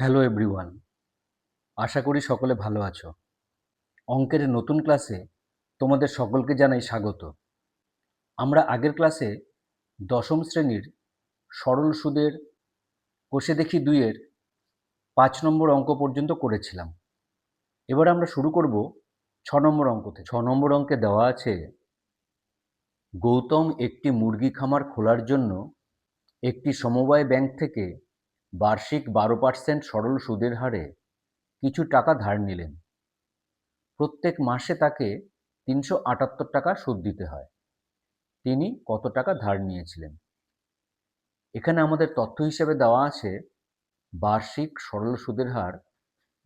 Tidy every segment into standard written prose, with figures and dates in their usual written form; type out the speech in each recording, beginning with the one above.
Hello everyone, আশা করি সকলে ভালো আছো। অঙ্কের নতুন ক্লাসে তোমাদের সকলকে জানাই স্বাগত। আমরা আগের ক্লাসে দশম শ্রেণীর সরল সুদের কষে দেখি ২ এর ৫ নম্বর অঙ্ক পর্যন্ত করেছিলাম। এবার আমরা শুরু করব ৬ নম্বর অঙ্ক থেকে। ৬ নম্বর অঙ্কে দেওয়া আছে, গৌতম একটি মুরগি খামার খোলার জন্য একটি সমবায় ব্যাংক থেকে বার্ষিক ১২% সরল সুদের হারে কিছু টাকা ধার নিলেন। প্রত্যেক মাসে তাকে ৩৭৮ টাকা সুদ দিতে হয়। তিনি কত টাকা ধার নিয়েছিলেন? এখানে আমাদের তথ্য হিসেবে দেওয়া আছে বার্ষিক সরল সুদের হার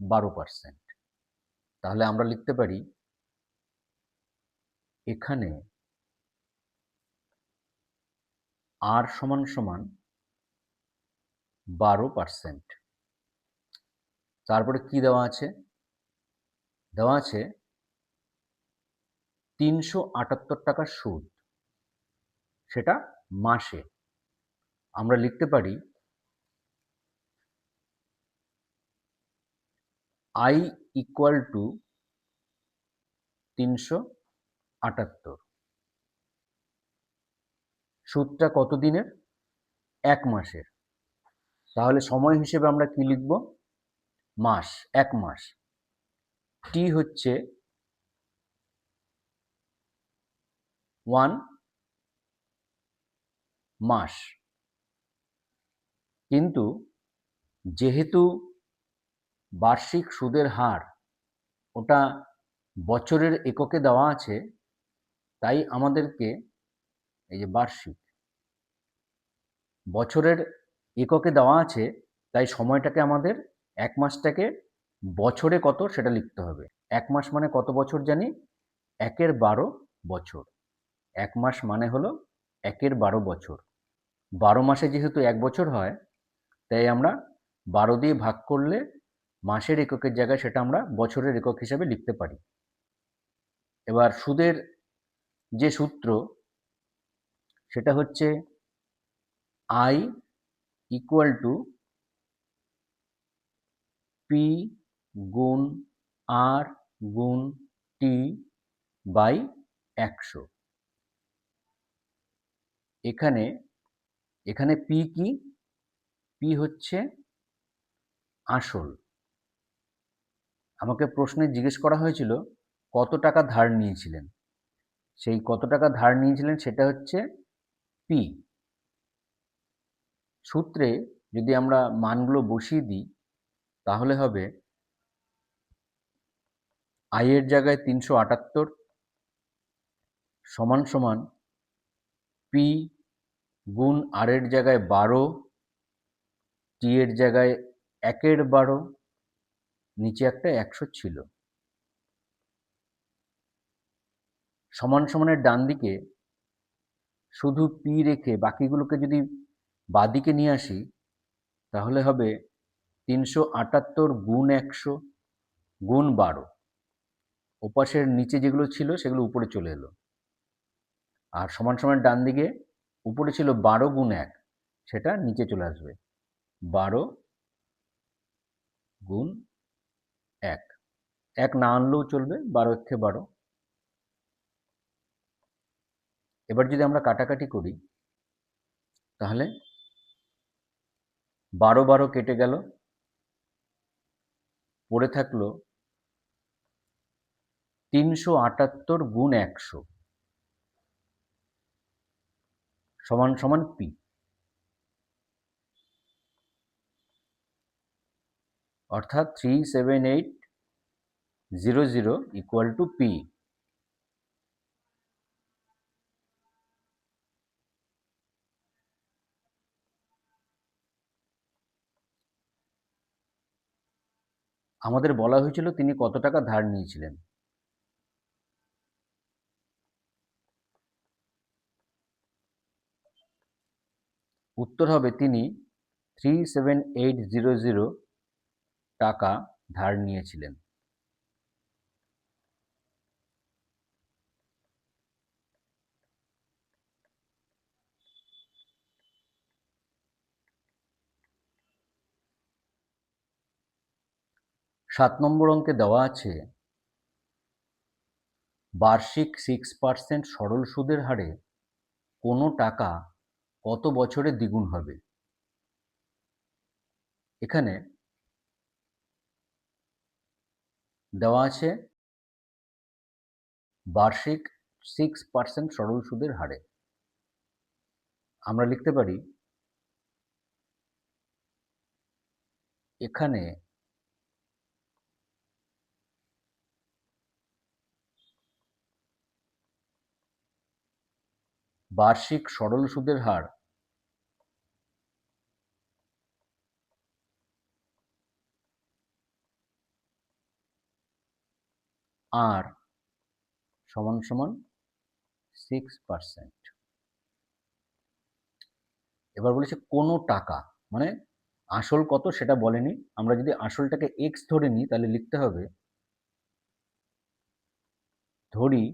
১২%। তাহলে আমরা লিখতে পারি এখানে আর সমান সমান ১২%। তারপরে কি দেওয়া আছে? দেওয়া আছে ৩৭৮ টাকার সুদ, সেটা মাসে। আমরা লিখতে পারি আই ইকুয়াল টু ৩৭৮। সুদটা কত দিনের? ১ মাসের। তাহলে সময় হিসেবে আমরা কি লিখব? মাস, ১ মাস। টি হচ্ছে 1 মাস। কিন্তু যেহেতু বার্ষিক সুদের হার ওটা বছরের এককে দেওয়া আছে, তাই আমাদেরকে এই যে বার্ষিক বছরের এককে দেওয়া আছে, তাই সময়টাকে আমাদের ১ মাসটাকে বছরে কত সেটা লিখতে হবে। ১ মাস মানে কত বছর জানি? ১-এর ১২ বছর। ১ মাস মানে হলো ১-এর ১২ বছর। ১২ মাসে যেহেতু ১ বছর হয়, তাই আমরা ১২ দিয়ে ভাগ করলে মাসের এককের জায়গায় সেটা আমরা বছরের একক হিসেবে লিখতে পারি। এবার সুদের যে সূত্র, সেটা হচ্ছে আই ইকুয়াল টু পি গুণ আর গুণ টি বাই ১০০। এখানে পি কি? পি হচ্ছে আসল। আমাকে প্রশ্নে জিজ্ঞেস করা হয়েছিল কত টাকা ধার নিয়েছিলেন। সেই কত টাকা ধার নিয়েছিলেন সেটা হচ্ছে পি। সূত্রে যদি আমরা মানগুলো বসিয়ে দিই, তাহলে হবে আই এর জায়গায় ৩৭৮ সমান সমান পি গুণ আর এর জায়গায় ১২, টি এর জায়গায় ১-এর ১২, নিচে একটা ১০০ ছিল। সমান সমানের ডান দিকে শুধু পি রেখে বাকিগুলোকে যদি বাঁদিকে নিয়ে আসি, তাহলে হবে ৩৭৮ গুণ ১০০ গুণ ১২। ওপাশের নিচে যেগুলো ছিল সেগুলো উপরে চলে এলো। আর সমান সমান ডান দিকে উপরে ছিল ১২ গুণ ১, সেটা নিচে চলে আসবে ১২ গুণ ১। ১ না আনলেও চলবে, ১২ ১ ১২। এবার যদি আমরা কাটাকাটি করি, তাহলে ১২ ১২ কেটে গেল, পড়ে থাকলো ৩৭৮ গুণ ১০০ সমান সমান পি। অর্থাৎ 37800 ইকুয়াল টু পি। আমাদের বলা হয়েছিল তিনি কত টাকা ধার নিয়েছিলেন। উত্তর হবে তিনি 37800 টাকা ধার নিয়েছিলেন। 7 নম্বর অঙ্কে দেওয়া আছে বার্ষিক 6% সরল সুদের হারে কোনো টাকা কত বছরে দ্বিগুণ হবে। এখানে দেওয়া আছে বার্ষিক 6% সরল সুদের হারে। আমরা লিখতে পারি এখানে বার্ষিক সরল সুদের হার আর সমান সমান 6%। এবার বলেছে কোনো টাকা, মানে আসল কত সেটা বলেনি। আমরা যদি আসলটাকে এক্স ধরে নিই তাহলে লিখতে হবে, ধরি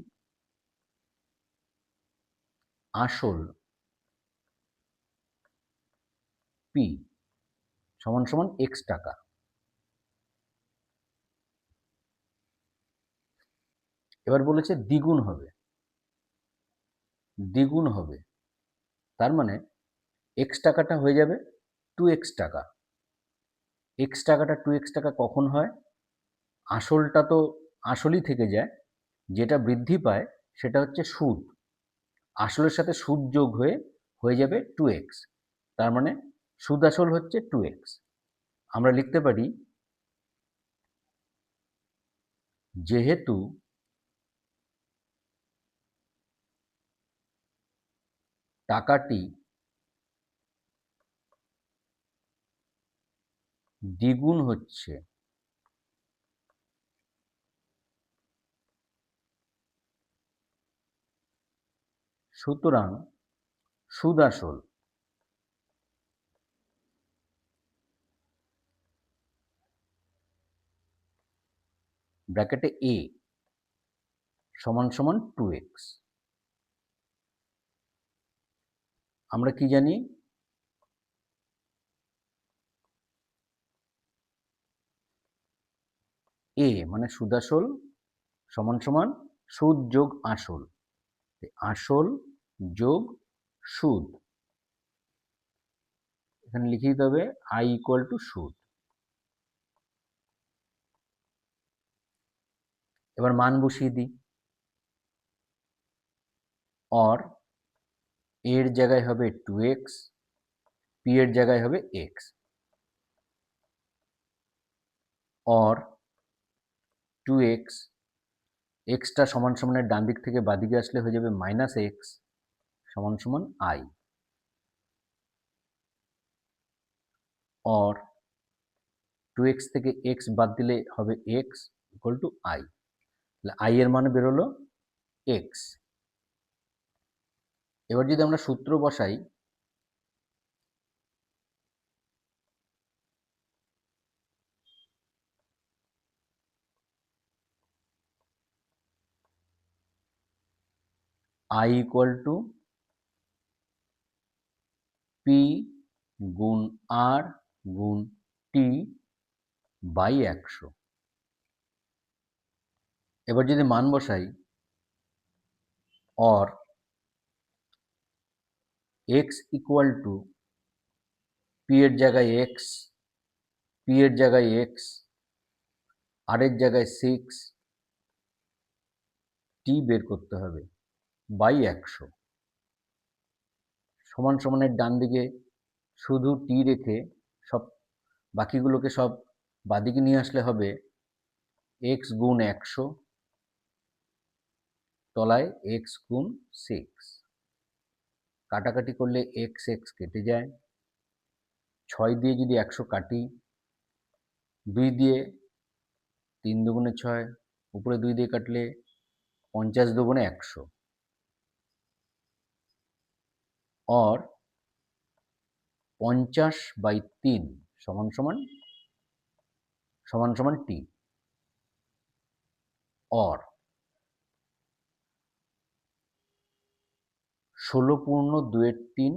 আসল পি সমান সমান এক্স টাকা। এবার বলেছে দ্বিগুণ হবে, দ্বিগুণ হবে তার মানে এক্স টাকাটা হয়ে যাবে 2x টাকা। এক্স টাকাটা 2x টাকা কখন হয়? আসলটা তো আসলই থেকে যায়, যেটা বৃদ্ধি পায় সেটা হচ্ছে সুদ। আসলের সাথে সুদ যোগ হয়ে হয়ে যাবে 2x, তার মানে সুদ আসল হচ্ছে 2x। আমরা লিখতে পারি যেহেতু টাকাটি দ্বিগুণ হচ্ছে সুতরাং সুদ আসল ব্র্যাকেটে a সমান সমান 2x। আমরা কি জানি? a মানে সুদ আসল সমান সমান সুদ যোগ আসল, আসল যোগ সুদ। এখানে লিখে দিতে হবে i ইকুয়াল টু সুদ। এবার মান বসিয়ে দিই, অর এর জায়গায় হবে 2x, পি এর জায়গায় হবে x, অর 2x, এক্সটা সমান সমানের ডান দিক থেকে বাদিকে আসলে হয়ে যাবে -x সমান সমান i, অর 2x থেকে x বাদ দিলে হবে x ইকুয়াল টু i। তাহলে i এর মান বেরোলো x। এবার যদি আমরা সূত্র বসাই, i ইকুয়াল টু পি গুণ আর গুণ টি বাই 100। এবার যদি মান বসাই, or x equal to P এর জায়গায় x, পি এর জায়গায় x, আর এর জায়গায় 6, টি বের করতে হবে বাই 100 সমান সমানের ডান দিকে শুধু টি রেখে সব বাকিগুলোকে সব বাদিকে নিয়ে আসলে হবে x গুণ 100 তলায় x গুণ 6। কাটাকাটি করলে x x কেটে যায়, 6 দিয়ে যদি 100 কাটি, 2 দিয়ে 3 দুগুণে 6, উপরে 2 দিয়ে কাটলে 50 দুগুণে 100, और 50/3 সমান সমান টি, और 16 × 2 = 3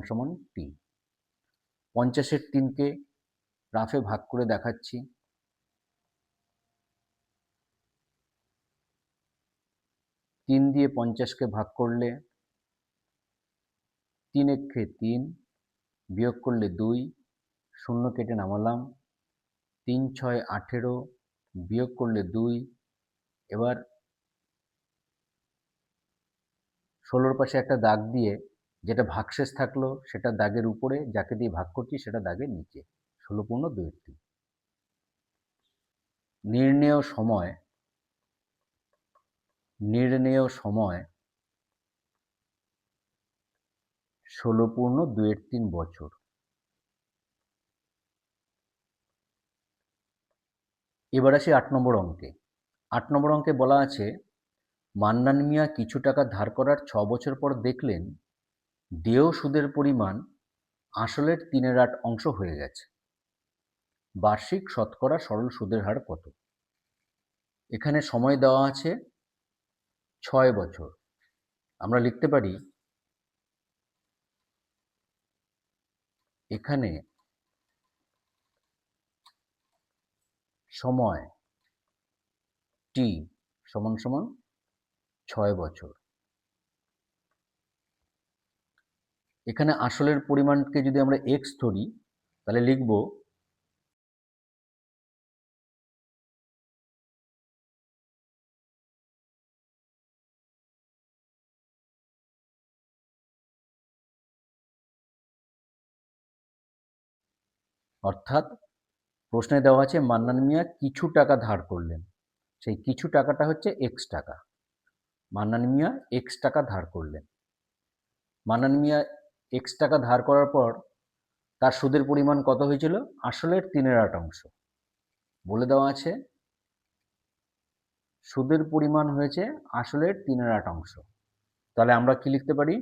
সমান টি। 50-এর 3কে রাফে ভাগ করে দেখাচ্ছি। 3 দিয়ে 50কে ভাগ করলে 3 একে 3, বিয়োগ করলে 2, 0 কেটে নামালাম, 3 6 18, বিয়োগ করলে 2, এবার 16-র পাশে একটা দাগ দিয়ে যেটা ভাগশেষ থাকলো সেটা দাগের উপরে, যাকে দিয়ে ভাগ করছি সেটা দাগের নিচে, 16 পূর্ণ 2/3। নির্ণেয় সময় 16 পূর্ণ 2/3 বছর। এবার আসি 8 নম্বর অঙ্কে। 8 নম্বর অঙ্কে বলা আছে, মান্নান মিয়া কিছু টাকা ধার করার 6 বছর পর দেখলেন দেয় সুদের পরিমাণ আসলের 3/8 অংশ হয়ে গেছে। বার্ষিক শতকরা সরল সুদের হার কত? এখানে সময় দেওয়া আছে 6 বছর। আমরা লিখতে পারি এখানে সময় টি সমান সমান 6 বছর। এখানে আসলের পরিমাণকে যদি আমরা এক্স ধরি তাহলে লিখব অর্থাৎ প্রশ্নে দেওয়া আছে মান্নান মিয়া কিছু টাকা ধার করলেন, সেই কিছু টাকাটা হচ্ছে এক্স টাকা। মান্নান মিয়া এক্স টাকা ধার করলেন। মান্নান মিয়া এক্স টাকা ধার করার পর তার সুদের পরিমাণ কত হয়েছিল? আসলের 3/8 অংশ। বলে দেওয়া আছে সুদের পরিমাণ হয়েছে আসলের 3/8 অংশ। তাহলে আমরা কি লিখতে পারি?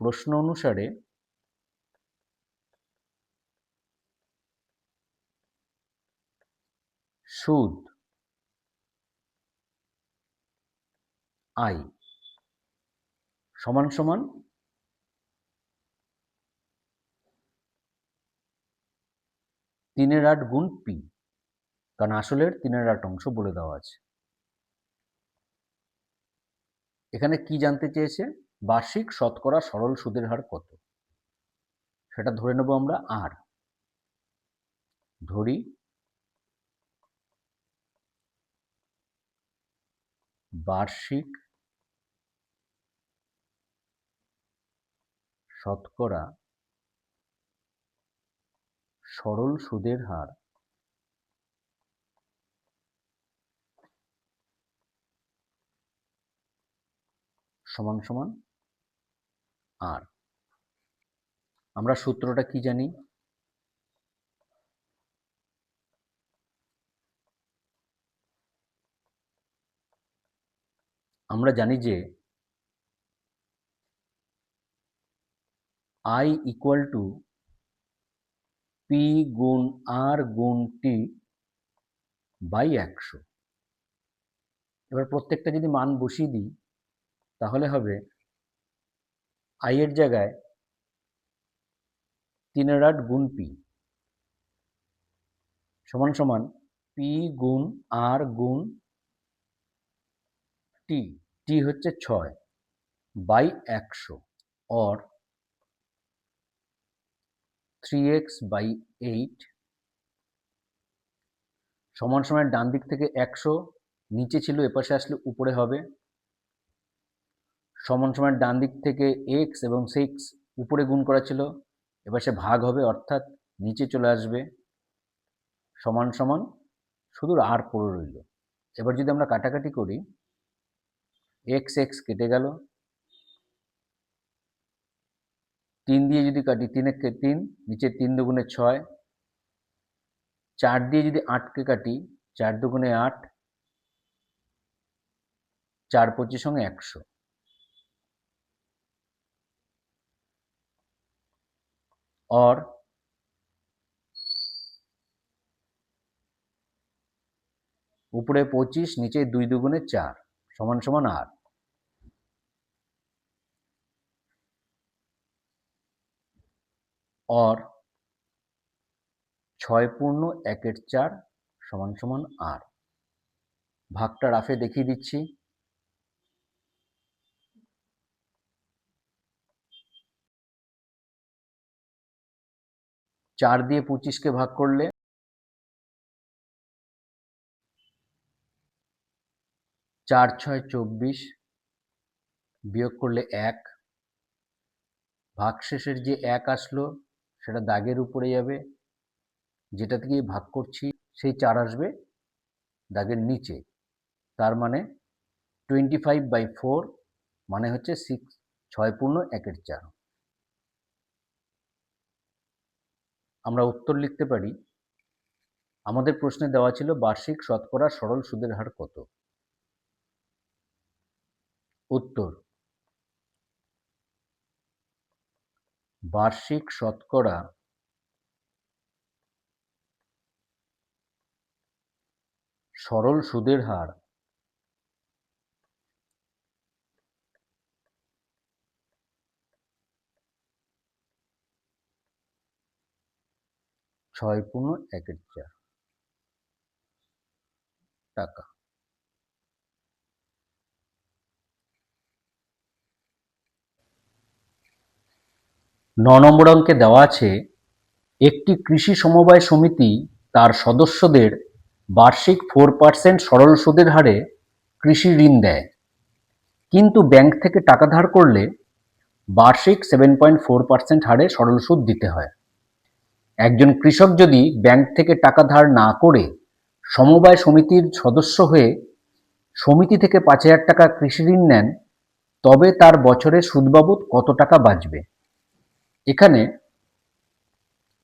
প্রশ্ন অনুসারে সুদ আই সমান সমান 3/8 গুণ পি, কারণ আসলের 3/8 অংশ বলে দেওয়া আছে। এখানে কি জানতে চেয়েছে? বার্ষিক শতকরা সরল সুদের হার কত, সেটা ধরে নেব আমরা আর। ধরি বার্ষিক শতকরা সরল সুদের হার সমান সমান আর। আমরা সূত্রটা কি জানি? আমরা জানি যে আই ইকুয়াল টু পি গুণ আর গুণ টি বাই 100। এবার প্রত্যেকটা যদি মান বসিয়ে দিই তাহলে হবে আই এর জায়গায় 3/8 গুণ পি সমান সমান পি গুণ আর গুণ টি। টি হচ্ছে 6 বাই 100 और 3x বাই 8 সমান সমান ডান দিক থেকে 100 নিচে ছিল, এপাশে আসলে উপরে হবে, সমান সমান ডান দিক থেকে x এবং 6 উপরে গুণ করা ছিল, এপাশে ভাগ হবে অর্থাৎ নিচে চলে আসবে, সমান সমান শুধু আর পড়ে রইল। এবার যদি আমরা কাটাকাটি করি, এক্স এক্স কেটে গেল, 3 দিয়ে যদি কাটি 3 একে 3, নিচে 3 দুগুণে 6, 4 দিয়ে যদি 8কে কাটি 4 দুগুণে 8, 4 25 সঙ্গে 100। और উপরে 25, নিচে 2 দুগুণে 4 সমান সমান আর। और 6 পূর্ণ 1/4 সমান সমান আর। ভাগটা রাফে দেখিয়ে দিচ্ছি। 4 দিয়ে 25কে ভাগ করলে 4 × 6 = 24, বিয়োগ করলে 1, ভাগশেষের যে 1 আসলো সেটা দাগের উপরে যাবে, যেটা থেকে ভাগ করছি সেই 4 আসবে দাগের নিচে। তার মানে 25/4 মানে হচ্ছে 6 পূর্ণ 1/4। আমরা উত্তর লিখতে পারি, আমাদের প্রশ্নে দেওয়া ছিল বার্ষিক শতকরা সরল সুদের হার কত। উত্তর, বার্ষিক শতকরা সরল সুদের হার 6/1/4 টাকা। 9 নম্বর অঙ্কে দেওয়া আছে, একটি কৃষি সমবায় সমিতি তার সদস্যদের বার্ষিক 4% সরল সুদের হারে কৃষি ঋণ দেয়, কিন্তু ব্যাংক থেকে টাকা ধার করলে বার্ষিক 7.4% হারে সরল সুদ দিতে হয়। একজন কৃষক যদি ব্যাংক থেকে টাকা ধার না করে সমবায় সমিতির সদস্য হয়ে সমিতি থেকে 5,000 টাকা কৃষি ঋণ নেন, তবে তার বছরে সুদ বাবদ কত টাকা বাঁচবে। এখানে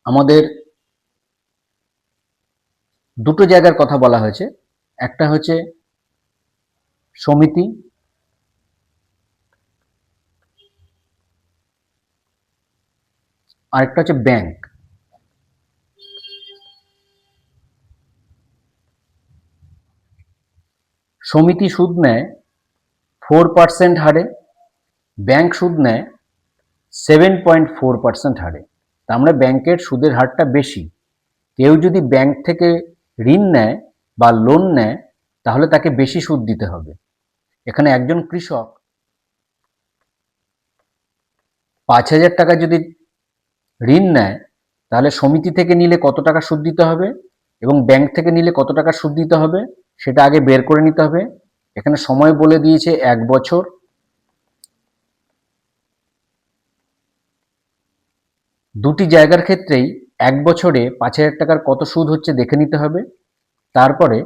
আমাদের দুটো জায়গার কথা বলা হয়েছে, একটা হচ্ছে সমিতি, আরেকটা হচ্ছে ব্যাংক। সমিতি সুদ নেয় 4% হারে, ব্যাংক সুদ নেয় 7.4% হারে। তার মানে ব্যাংকের সুদের হারটা বেশি। কেউ যদি ব্যাংক থেকে ঋণ নেয় বা লোন নেয় তাহলে তাকে বেশি সুদ দিতে হবে। এখানে একজন কৃষক 5,000 টাকা যদি ঋণ নেয় তাহলে সমিতি থেকে নিলে কত টাকা সুদ দিতে হবে এবং ব্যাংক থেকে নিলে কত টাকা সুদ দিতে হবে সেটা আগে বের করে নিতে হবে। এখানে সময় বলে দিয়েছে 1 বছর। দুটি জায়গার ক্ষেত্রেই 1 বছরে 5,000 টাকার কত সুদ হচ্ছে দেখে নিতে হবে। তারপরে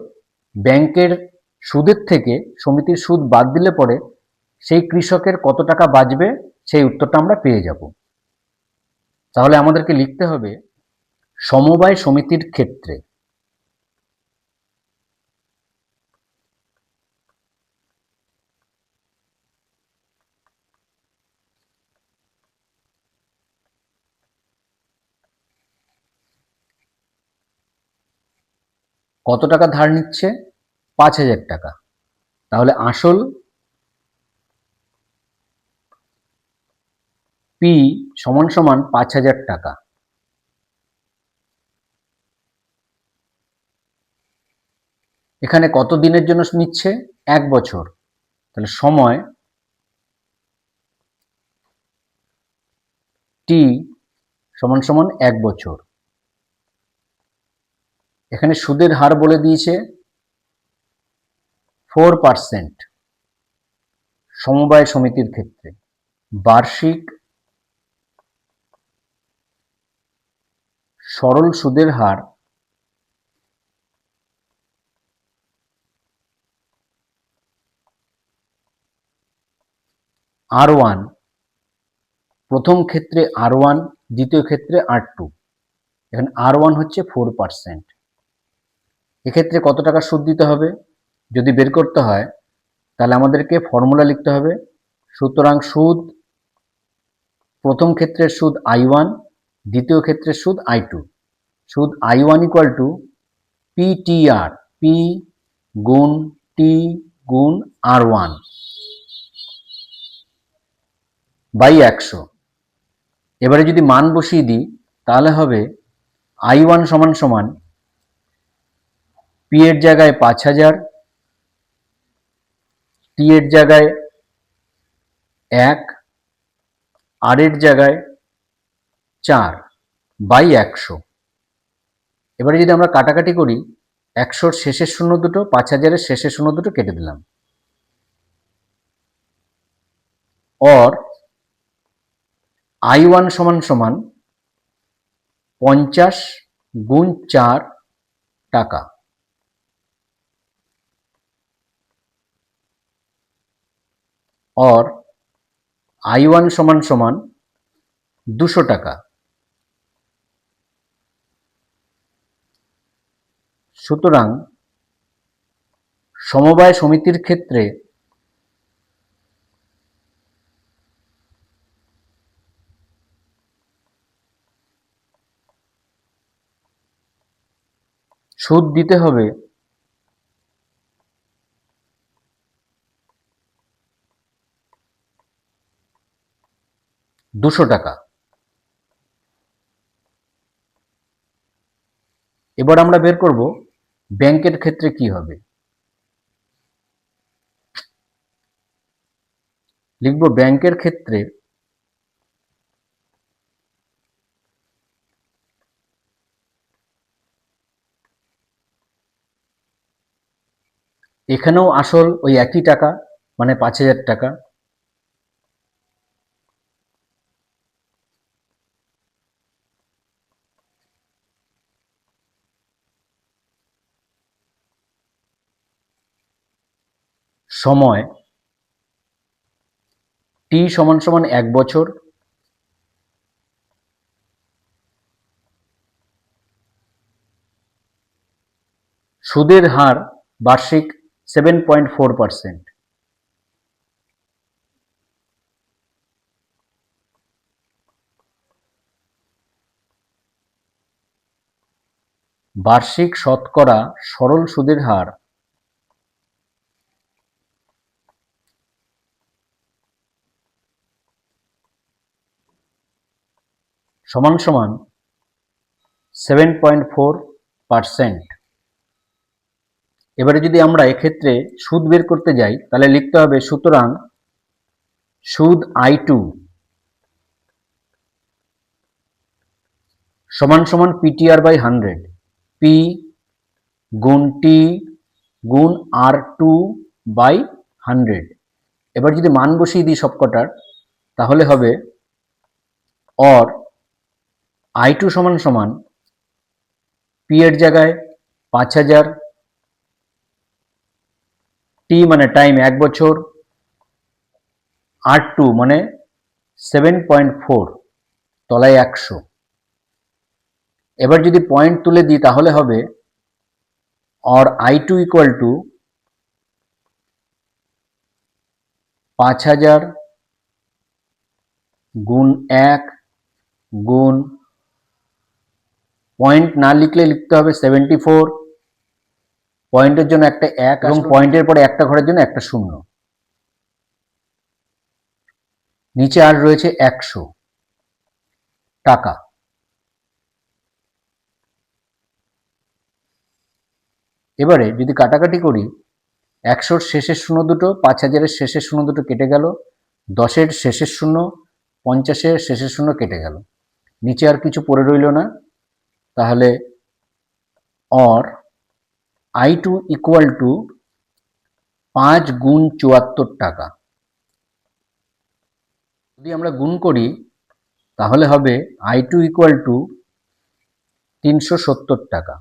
ব্যাংকের সুদের থেকে সমিতির সুদ বাদ দিলে পরে সেই কৃষকের কত টাকা বাঁচবে সেই উত্তরটা আমরা পেয়ে যাব। তাহলে আমাদেরকে লিখতে হবে সমবায় সমিতির ক্ষেত্রে কত টাকা ধার নিচ্ছে, 5,000 টাকা। তাহলে আসল পি সমান সমান 5,000 টাকা। এখানে কত দিনের জন্য নিচ্ছে, 1 বছর। তাহলে সময় টি সমান সমান 1 বছর। এখানে সুদের হার বলে দিয়েছে 4% সমবায় সমিতির ক্ষেত্রে। বার্ষিক সরল সুদের হার R1, প্রথম ক্ষেত্রে R1, দ্বিতীয় ক্ষেত্রে R2। এখানে R1 হচ্ছে 4%। এক্ষেত্রে কত টাকা সুদ দিতে হবে যদি বের করতে হয় তাহলে আমাদেরকে ফর্মুলা লিখতে হবে। সুতরাং সুদ, প্রথম ক্ষেত্রের সুদ I1, দ্বিতীয় ক্ষেত্রের সুদ I2। সুদ I1 = PTR, P গুণ T গুণ R1 বাই 100। এবারে যদি মান বসিয়ে দিই তাহলে হবে I1 সমান সমান পি এর জায়গায় 5,000, টি এর জায়গায় 1, আর এর জায়গায় 4 বাই 100। এবারে যদি আমরা কাটাকাটি করি, 100-র শেষের শূন্য দুটো, 5,000-এর শেষের শূন্য দুটো কেটে দিলাম। অর I1 সমান সমান 50 গুণ 4 টাকা। और I1 সমান সমান 200 টাকা। সুতরাং সমবায় সমিতির ক্ষেত্রে সুদ দিতে হবে 200 টাকা। এবার আমরা বের করব ব্যাংকের ক্ষেত্রে কি হবে। লিখব ব্যাংকের ক্ষেত্রে এখানেও আসল ওই একই টাকা, মানে 5,000 টাকা। সময় টি সমান সমান 1 বছর। সুদের হার বার্ষিক 7.4%। বার্ষিক শতকরা সরল সুদের হার সমান সমান 7.4%। এবারে যদি আমরা এক্ষেত্রে সুদ বের করতে যাই, তাহলে লিখতে হবে সুতরাং সুদ I2 সমান সমান PTR বাই 100, P গুণ T গুণ R2 বাই 100। এবার যদি মান বসিয়ে দিই সবকটার, তাহলে হবে অর I2 সমান সমান P এর জায়গায় 5,000, T মানে টাইম 1 বছর, R2 মানে 7.4 তলায় 100। এবার যদি পয়েন্ট তুলে দিই তাহলে হবে और I2 इक्वल टू 5,000 গুণ 1 গুণ পয়েন্ট না লিখলে লিখতে হবে 74, পয়েন্টের জন্য একটা 1 এবং পয়েন্টের পরে একটা ঘরের জন্য একটা শূন্য, নিচে আর রয়েছে 100 টাকা। এবারে যদি কাটাকাটি করি, 100-র শেষের শূন্য দুটো, 5,000-এর শেষের শূন্য দুটো কেটে গেল, 10-এর শেষের শূন্য, 50-এর শেষের শূন্য কেটে গেল, নিচে আর কিছু পড়ে রইল না। তাহলে और I2 ইকুয়াল টু 5 গুণ 74 টাকা। যদি আমরা গুণ করি তাহলে হবে I2 ইকুয়াল টু 370 টাকা।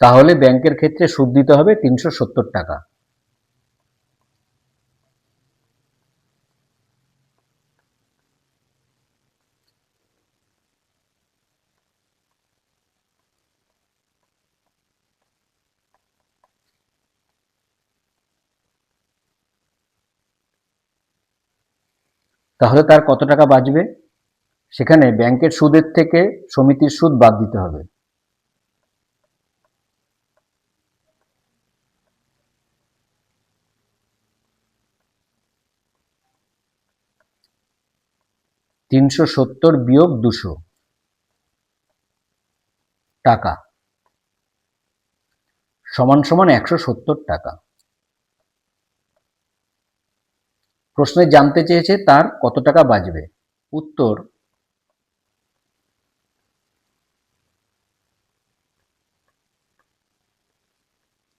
তাহলে ব্যাংকের ক্ষেত্রে সুদ দিতে হবে 370 টাকা। তাহলে তার কত টাকা বাঁচবে? সেখানে ব্যাংকের সুদের থেকে সমিতির সুদ বাদ দিতে হবে। 370 বিয়োগ 200 টাকা সমান সমান 170 টাকা। প্রশ্নে জানতে চেয়েছে তার কত টাকা বাঁচবে। উত্তর,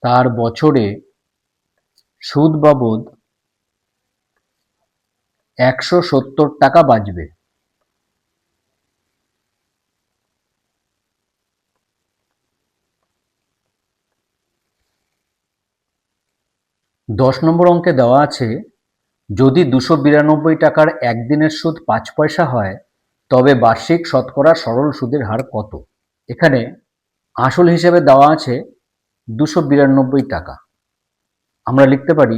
তার বছরে সুদ বাবদ 170 টাকা বাঁচবে। 10 নম্বর অঙ্কে দেওয়া আছে, যদি 292 টাকার একদিনের সুদ 5 পয়সা হয় তবে বার্ষিক শতকরা সরল সুদের হার কত। এখানে আসল হিসেবে দেওয়া আছে 292 টাকা। আমরা লিখতে পারি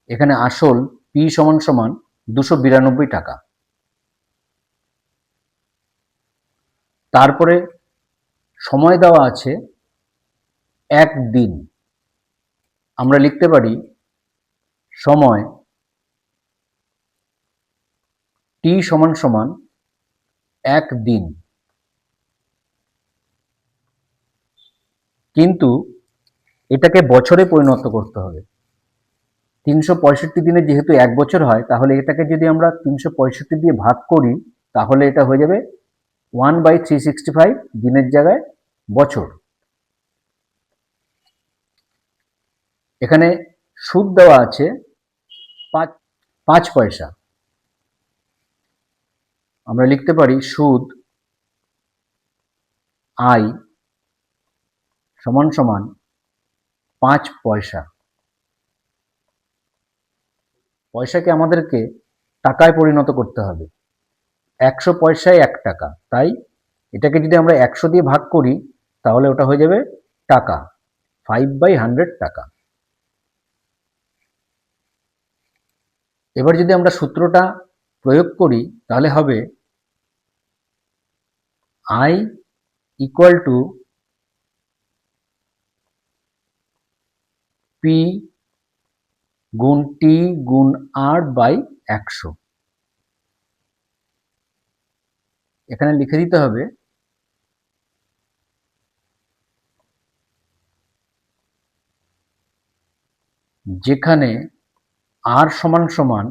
এখানে আসল পি সমান সমান 292 টাকা। তারপরে সময় দেওয়া আছে 1 দিন। আমরা লিখতে পারি সময় টি সমান সমান 1 দিন। কিন্তু এটাকে বছরে পরিণত করতে হবে। 365 দিনে যেহেতু 1 বছর হয়, তাহলে এটাকে যদি আমরা 365 দিয়ে ভাগ করি তাহলে এটা হয়ে যাবে 1/365 দিনের জায়গায় বছর। এখানে সুদ দেওয়া আছে 5 পয়সা। আমরা লিখতে পারি সুদ আই সমান সমান 5 পয়সা। পয়সাকে আমাদেরকে টাকায় পরিণত করতে হবে। 100 পয়সায় 1 টাকা, তাই এটাকে যদি আমরা 100 দিয়ে ভাগ করি তাহলে ওটা হয়ে যাবে টাকা, 5/100 টাকা। এবার যদি আমরা সূত্রটা প্রয়োগ করি তাহলে হবে আই ইকুয়াল টু পি গুণ টি গুণ আর বাই 100। এখানে লিখে দিতে হবে যেখানে আর সমান সমান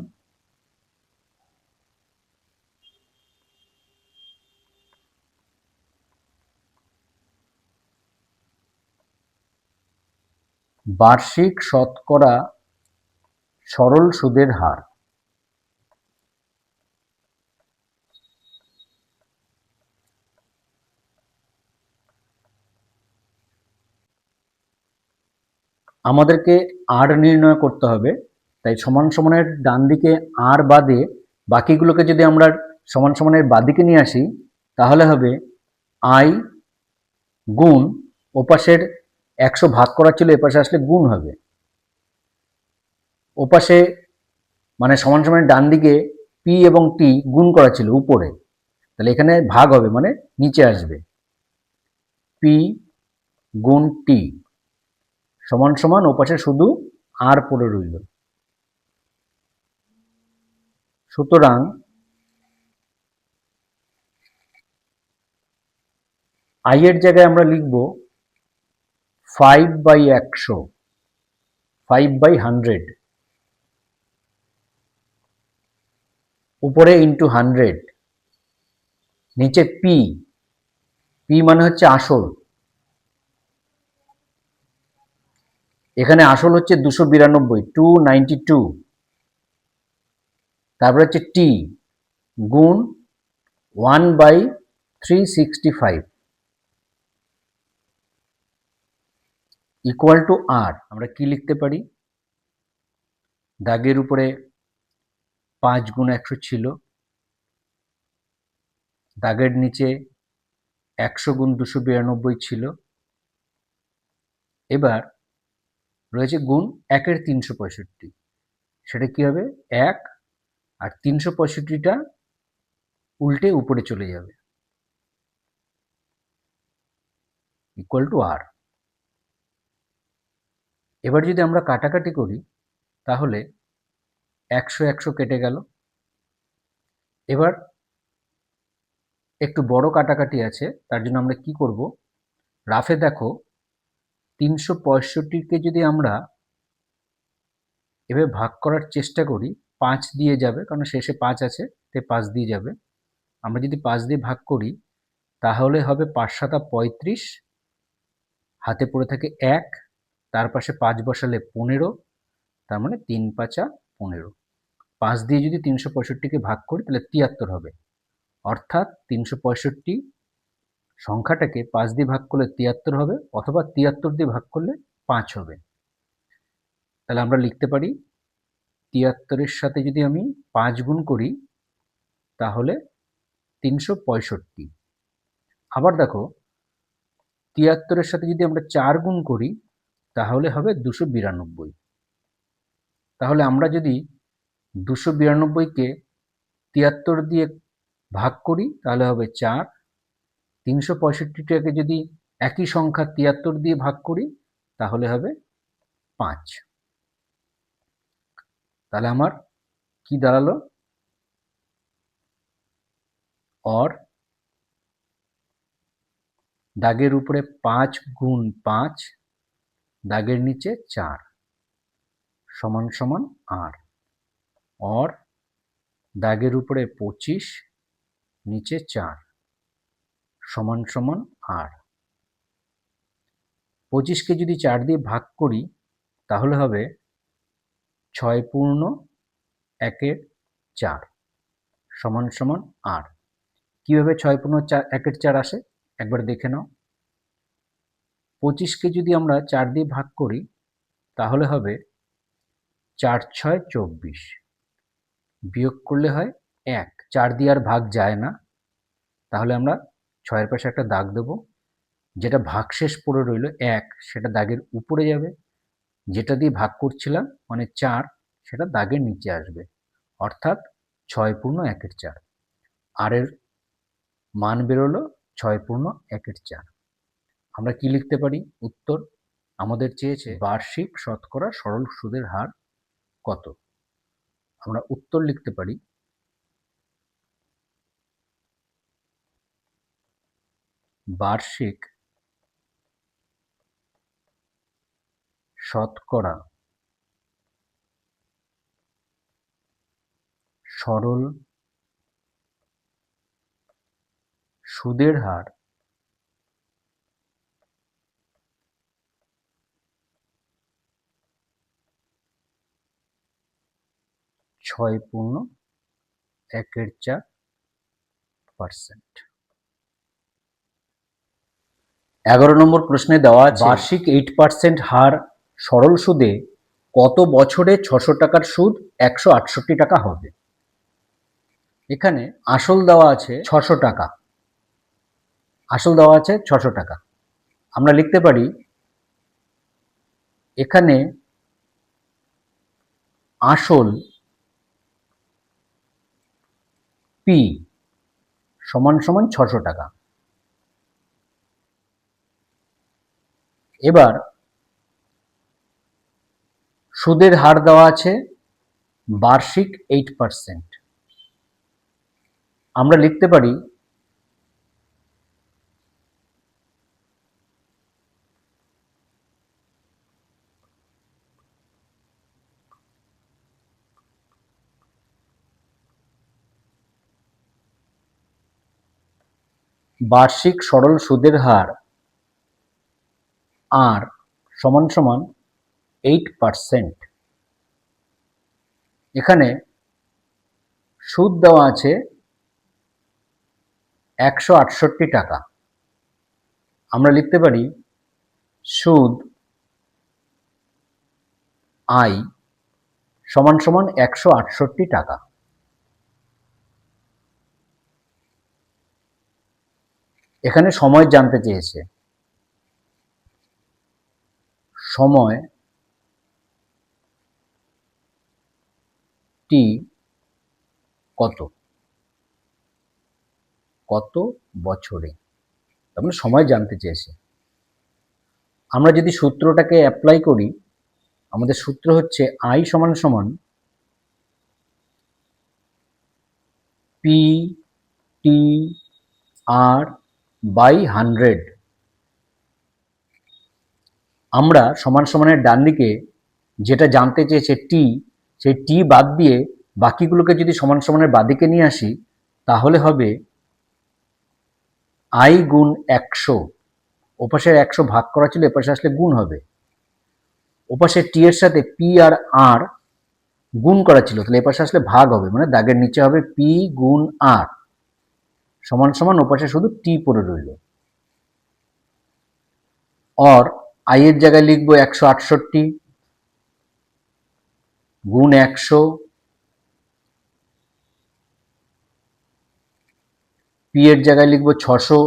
বার্ষিক শতকরা সরল সুদের হার। আমাদেরকে আর নির্ণয় করতে হবে, তাই সমান সমানের ডান দিকে আর বাদে বাকিগুলোকে যদি আমরা সমান সমানের বাদিকে নিয়ে আসি তাহলে হবে আই গুণ ওপাশের 100 ভাগ করা ছিল, এপাশে আসলে গুণ হবে। ওপাশে মানে সমান সমানের ডান দিকে পি এবং টি গুণ করা ছিল উপরে, তাহলে এখানে ভাগ হবে মানে নিচে আসবে। পি গুণ টি সমান সমান ওপাশে শুধু আর পড়ে রইল। সুতরাং আই এর জায়গায় আমরা লিখব 5/100, 5/100, উপরে ইন্টু 100, নিচে পি, পি মানে হচ্ছে আসল। এখানে আসল হচ্ছে 292, 292। তারপরে হচ্ছে টি গুণ 1/365 ইকুয়াল টু আর। আমরা কি লিখতে পারি, দাগের উপরে 5 গুণ 100 ছিল, দাগের নিচে 100 গুণ 292 ছিল, এবার রয়েছে গুণ 1-এর 365। সেটা কি হবে 1, আর 365টা উল্টে উপরে চলে যাবে ইকুয়াল টু আর। এবার যদি আমরা কাটাকাটি করি তাহলে 100 কেটে গেল। এবার একটু বড় কাটাকাটি আছে, তার জন্য আমরা কি করব, রাফে দেখো 365কে যদি আমরা এভাবে ভাগ করার চেষ্টা করি, 5 দিয়ে যাবে, কারণ শেষে 5 আছে, তাই 5 দিয়ে যাবে। আমরা যদি 5 দিয়ে ভাগ করি তাহলে হবে 5 7 35, হাতে পড়ে থাকে 1, তার পাশে 5 বসালে 15, তার মানে 3 5 15। 5 দিয়ে যদি 365কে ভাগ করি তাহলে 73 হবে, অর্থাৎ 365 সংখ্যাটাকে 5 দিয়ে ভাগ করলে 73 হবে, অথবা 73 দিয়ে ভাগ করলে 5 হবে। তাহলে আমরা লিখতে পারি 73-এর সাথে যদি আমি 5 গুণ করি তাহলে 365। আবার দেখো 73-এর সাথে যদি আমরা 4 গুণ করি তাহলে হবে 292। তাহলে আমরা যদি 292কে 73 দিয়ে ভাগ করি তাহলে হবে 4, 365টাকে যদি একই সংখ্যা 73 দিয়ে ভাগ করি তাহলে হবে 5। তাহলে আমার কি দাঁড়ালো, और দাগের উপরে 5 গুণ 5, দাগের নিচে 4 সমান সমান আর, और দাগের উপরে 25, নিচে 4 সমান সমান আর। 25কে যদি 4 দিয়ে ভাগ করি তাহলে হবে 6 পূর্ণ 1-এর 4 সমান সমান আর। কিভাবে 6 পূর্ণ 1-এর 4 আসে একবার দেখে নাও। 25কে যদি আমরা 4 দিয়ে ভাগ করি তাহলে হবে 4 6 24, বিয়োগ করলে হয় 1, 4 দিয়ে আর ভাগ যায় না, তাহলে আমরা 6-এর পাশে একটা দাগ দেব, যেটা ভাগশেষ পড়ে রইল 1 সেটা দাগের উপরে যাবে, যেটা দিয়ে ভাগ করছিলাম মানে 4 সেটা দাগের নিচে আসবে, অর্থাৎ 6 পূর্ণ 1-এর 4। আর এর মান বেরোলো 6 পূর্ণ 1-এর 4। আমরা কি লিখতে পারি উত্তর? আমাদের চেয়েছে বার্ষিক শতকরা সরল সুদের হার কত। আমরা উত্তর লিখতে পারি বার্ষিক শতকরা সরল সুদের হার 6 পূর্ণ 1-এর 4%। 11 নম্বর প্রশ্নে দেওয়া আছে বার্ষিক 8% হার সরল সুদে কত বছরে 600 টাকার সুদ 168 টাকা হবে। এখানে আসল দেওয়া আছে 600 টাকা, আসল দেওয়া আছে 600 টাকা। আমরা লিখতে পারি এখানে আসল পি সমান সমান 600 টাকা। এবার সুদের হার দেওয়া আছে বার্ষিক 8%। আমরা লিখতে পারি বার্ষিক সরল সুদের হার আর সমান সমান 8%। এখানে সুদ দেওয়া আছে 168 টাকা। আমরা লিখতে পারি সুদ আই সমান সমান 168 টাকা। এখানে সময় জানতে চেয়েছে, সময় টি কত, কত বছরে, তার মানে সময় জানতে চেয়েছে। আমরা যদি সূত্রটাকে অ্যাপ্লাই করি আমাদের সূত্র হচ্ছে আই সমান সমান পি টি আর বাই 100। আমরা সমান সমানের ডান দিকে যেটা জানতে চেয়েছে টি, সেই টি বাদ দিয়ে বাকিগুলোকে যদি সমান সমানের বাদিকে নিয়ে আসি তাহলে হবে আই গুণ 100। ওপাশের 100 ভাগ করা ছিল, এপাশে আসলে গুণ হবে। ওপাশে টি এর সাথে পি আর আর গুণ করা ছিল, তাহলে এপাশে আসলে ভাগ হবে, মানে দাগের নিচে হবে পি গুণ আর সমান সমান ওপাশে শুধু টি পড়ে রইল। और आई এর জায়গায় লিখবো 168 গুণ 100, পি এর জায়গায় লিখবো 600,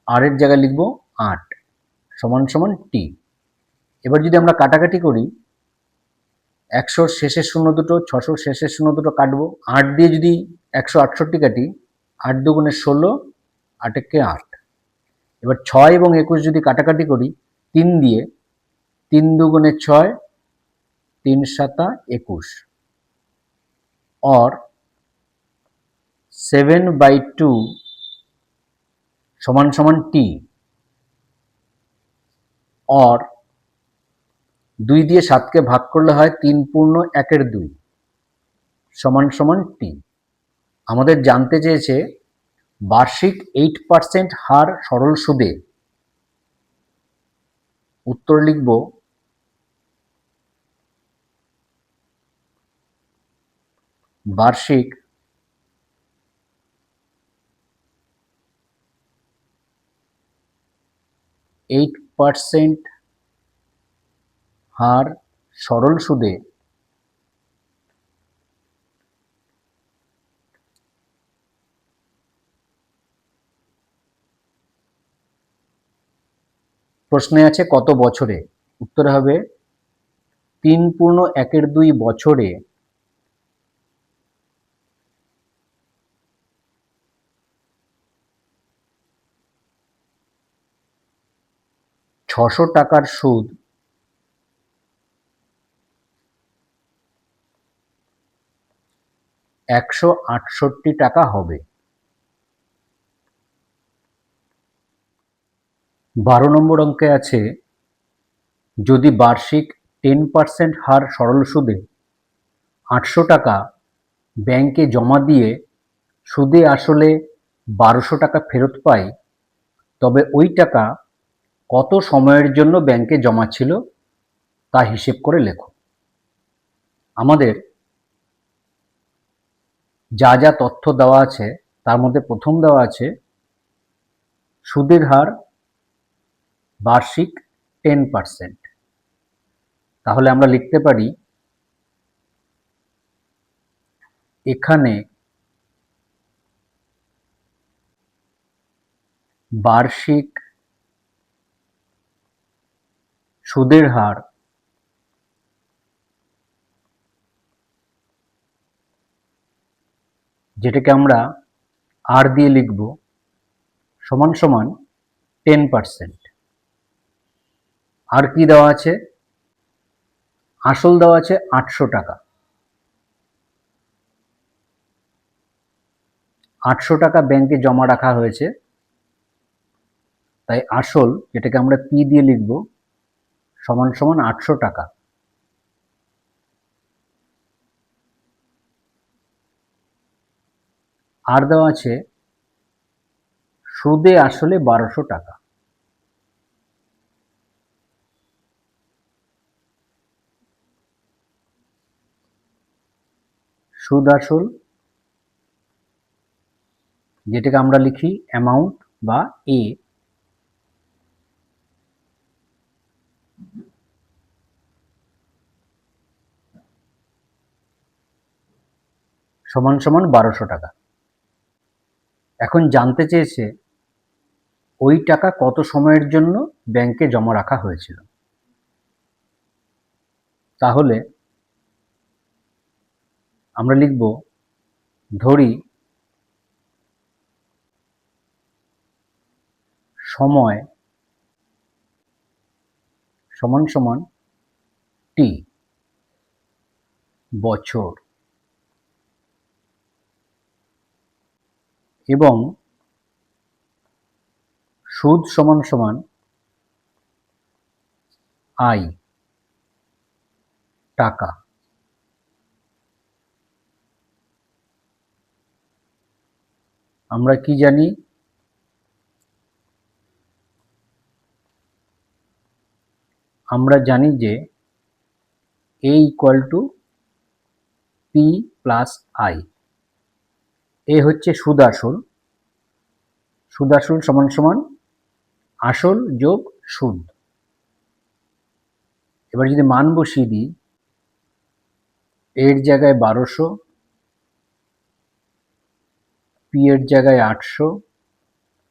আর এর জায়গায় লিখবো 8 সমান সমান টি। এবার যদি আমরা কাটাকাটি করি, 100 শেষের শূন্য দুটো, 600 শেষের শূন্য দুটো কাটবো। 8 দিয়ে যদি 168 কাটি, 8 দুগুণে 16, 8 একে 8। এবার 6 এবং 21 যদি কাটাকাটি করি 3 দিয়ে, 3 দুগুণে 6, 3 সাতা 21, और 7/2 সমান সমান টি, और 2 দিয়ে 7কে ভাগ করলে হয় 3 পূর্ণ 1/2 সমান সমান টি। আমাদের জানতে চেয়েছে বার্ষিক 8% হার সরল সুদে। উত্তর লিখব বার্ষিক 8% হার সরল সুদে প্রশ্নে আছে কত বছরে। উত্তরে হবে 3 পূর্ণ 1/2 বছরে 600 টাকার সুদ 168 টাকা হবে। 12 নম্বর অঙ্কে আছে যদি বার্ষিক 10% হার সরল সুদে 800 টাকা ব্যাংকে জমা দিয়ে সুদে আসলে 1200 টাকা ফেরত পাই, তবে ওই টাকা কত সময়ের জন্য ব্যাংকে জমা ছিল তা হিসেব করে লেখো। আমাদের যা যা তথ্য দেওয়া আছে তার মধ্যে প্রথম দেওয়া আছে সুদের হার বার্ষিক 10%। তাহলে আমরা লিখতে পারি এখানে বার্ষিক সুদের হার যেটাকে আমরা আর দিয়ে লিখব সমান সমান 10%। আর কি দেওয়া আছে, আসল দেওয়া আছে 800 টাকা। 800 টাকা ব্যাংকে জমা রাখা হয়েছে, তাই আসল যেটাকে আমরা পি দিয়ে লিখব সমান সমান 800 টাকা। আর দেওয়া আছে সুদে আসলে 1200 টাকা। সুদ আসল যেটাকে আমরা লিখি অ্যামাউন্ট বা এ, সমান সমান 1200 টাকা। এখন জানতে চেয়েছে ওই টাকা কত সময়ের জন্য ব্যাংকে জমা রাখা হয়েছিল। তাহলে আমরা লিখব ধরি সময় সমান সমান টি বছর, এবং সুদ সমান সমান আই টাকা। আমরা কি জানি? আমরা জানি যে A equal to P plus I. A হচ্ছে সুদ আসল, সুদ আসল সমান সমান আসল যোগ সুদ। এবার যদি মান বসিয়ে দিই, এর জায়গায় 1200, পি এর জায়গায় 800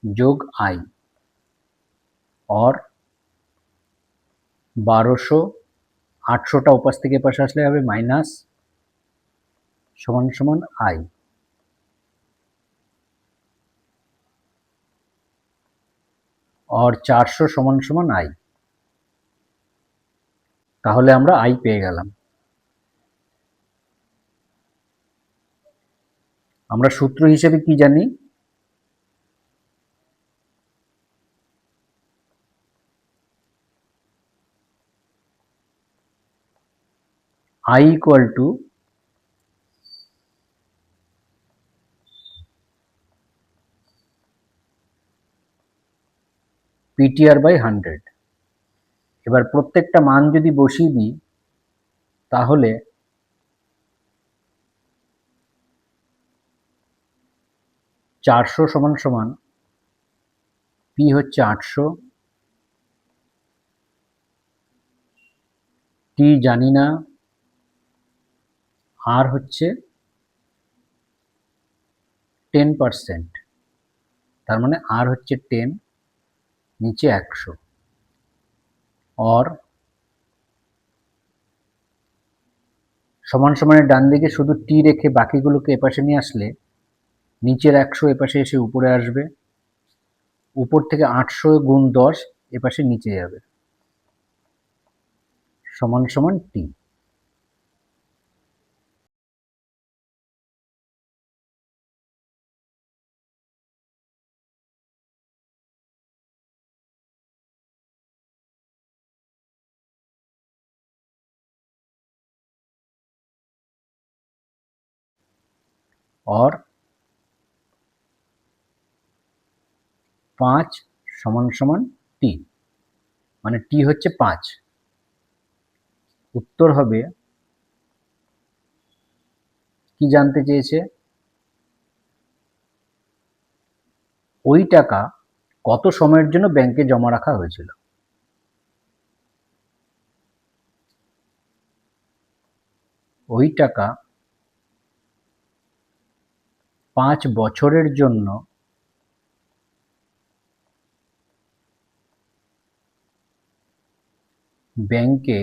যোগ আই, और 1200, 800টা ওপাশ থেকে এপাশে আসলে হবে মাইনাস, সমান সমান আই, और 400 সমান সমান আই। তাহলে আমরা আই পেয়ে গেলাম। আমরা সূত্র হিসেবে কি জানি? I equal to PTR by 100। এবার প্রত্যেকটা মান যদি বসিয়ে দিই, তাহলে চারশো সমান সমান পি হচ্ছে 800, টি জানি না, আর হচ্ছে 10%, তার মানে আর হচ্ছে 10, নিচে 100, और সমান সমানের ডান দিকে শুধু টি রেখে বাকিগুলোকে এপাশে নিয়ে আসলে নিচের 100 এপাশে এসে উপরে আসবে, উপর থেকে 800 গুণ 10 এপাশে নিচে যাবে, সমান সমান টি। और 5 সমান সমান টি, মানে টি হচ্ছে 5। উত্তর হবে, কি জানতে চেয়েছে? ওই টাকা কত সময়ের জন্য ব্যাংকে জমা রাখা হয়েছিল। ওই টাকা 5 বছরের জন্য ব্যাংকে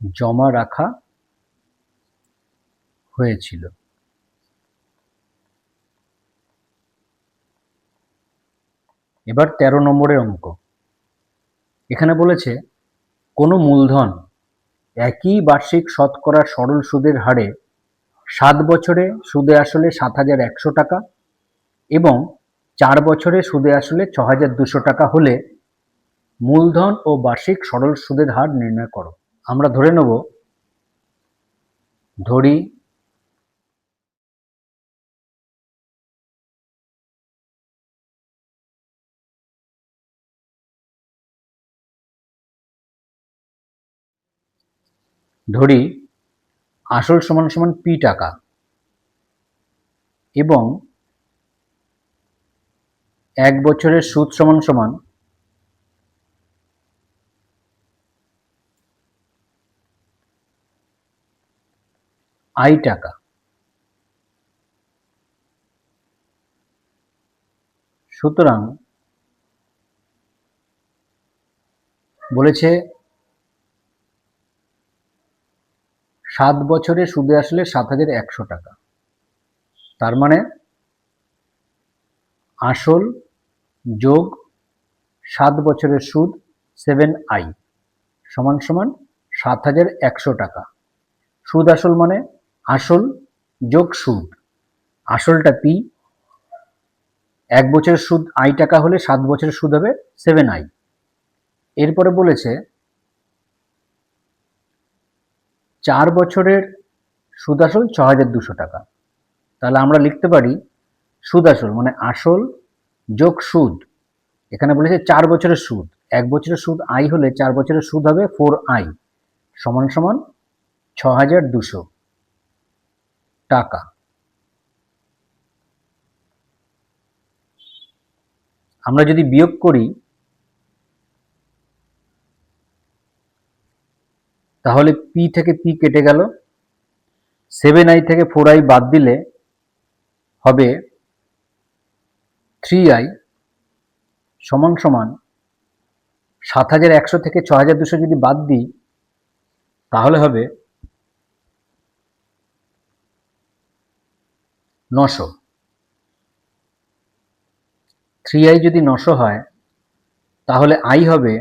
জমা রাখা হয়েছিল। এবার 13 নম্বরের অঙ্ক। এখানে বলেছে কোনো মূলধন একই বার্ষিক শতকরা সরল সুদের হারে 7 বছরে সুদে আসলে 7,100 টাকা এবং 4 বছরে সুদে আসলে 6,200 টাকা হলে মূলধন ও বার্ষিক সরল সুদের হার নির্ণয় করো। আমরা ধরে নেব, ধরি আসল সমান সমান পি টাকা এবং 1 বছরের সুদ সমান সমান আই টাকা। সুতরাং বলেছে 7 বছরে সুদে আসলে 7,100 টাকা, তার মানে আসল যোগ 7 বছরের সুদ 7i সমান সমান 7,100 টাকা। সুদ আসল মানে আসল যোগ সুদ, আসলটা পি, 1 বছরের সুদ i টাকা হলে 7 বছরের সুদ হবে 7i। এরপরে বলেছে 4 বছরের সুদ আসল 6,200 টাকা। তাহলে আমরা লিখতে পারি সুদ আসল মানে আসল যোগ সুদ, এখানে বলেছে 4 বছরের সুদ, 1 বছরের সুদ i হলে 4 বছরের সুদ হবে 4i সমান সমান 6,200 টাকা। আমরা যদি বিয়োগ করি তাহলে পি থেকে পি কেটে গেল, 7i থেকে 4i বাদ দিলে হবে 3i সমান সমান 7,100 থেকে 6,200 যদি বাদ দিই তাহলে হবে 900। 3i যদি 900 হয় তাহলে i হবে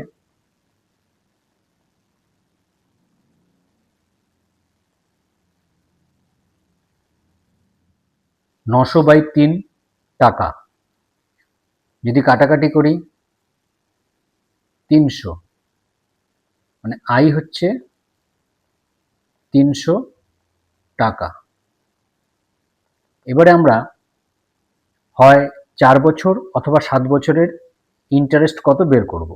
900/3 টাকা। যদি কাটাকাটি করি 300 মানে i হচ্ছে 300 টাকা। এবারে আমরা হয় 4 বছর অথবা 7 বছরের ইন্টারেস্ট কত বের করব।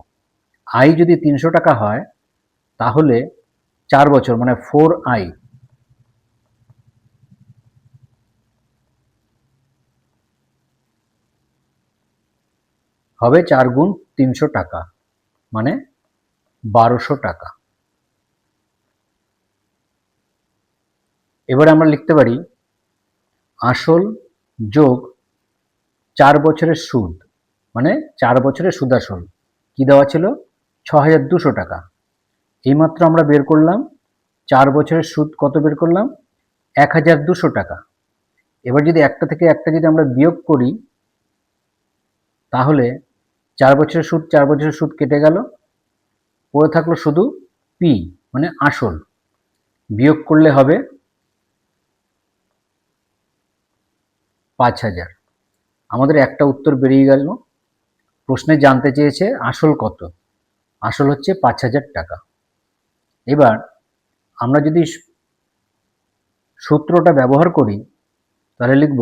i যদি 300 টাকা হয় তাহলে 4 বছর মানে 4i হবে 4 গুণ 300 টাকা মানে 1200 টাকা। এবারে আমরা লিখতে পারি আসল যোগ 4 বছরের সুদ মানে 4 বছরের সুদ আসল কি দেওয়া ছিল 6,200 টাকা। এইমাত্র আমরা বের করলাম 4 বছরের সুদ কত বের করলাম 1,200 টাকা। এবার যদি একটা থেকে একটা যদি আমরা বিয়োগ করি তাহলে 4 বছরের সুদ 4 বছরের সুদ কেটে গেল, পড়ে থাকলো শুধু পি মানে আসল, বিয়োগ করলে হবে 5,000। আমাদের একটা উত্তর বেরিয়ে গেল। প্রশ্নে জানতে চেয়েছে আসল কত, আসল হচ্ছে 5,000 টাকা। এবার আমরা যদি সূত্রটা ব্যবহার করি তাহলে লিখব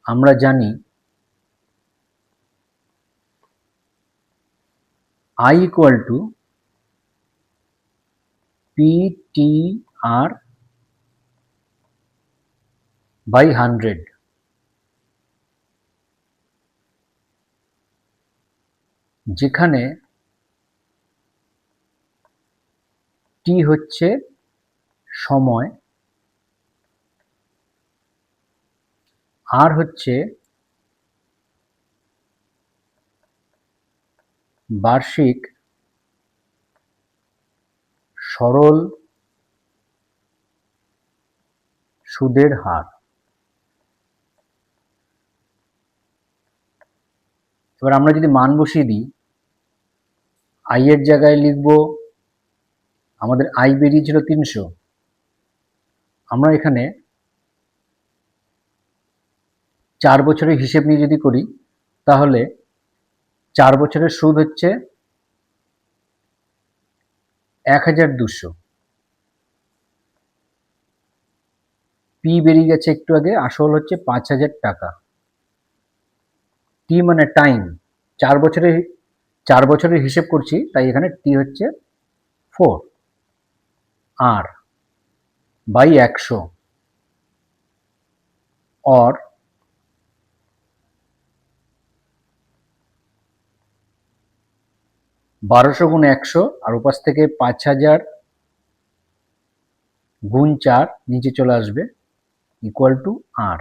আমরা জানি i equal to PTR by 100, যেখানে t হচ্ছে সময়, আর হচ্ছে বার্ষিক সরল সুদের হার। এবার আমরা যদি মান বসিয়ে দিই i এর জায়গায় লিখব আমাদের i বেরিয়েছিল 300, আমরা এখানে 4 বছরের হিসেব নিয়ে যদি করি তাহলে 4 বছরের সুদ হচ্ছে 1,200, পি বেরিয়ে গেছে একটু আগে, আসল হচ্ছে 5,000 টাকা। টি মানে টাইম, 4 বছরের হিসেব করছি তাই এখানে টি হচ্ছে 4 আর বাই 100 और 1200 গুণ 100 আর উপাস থেকে 5,000 গুণ 4 নিচে চলে আসবে ইকুয়াল টু আর।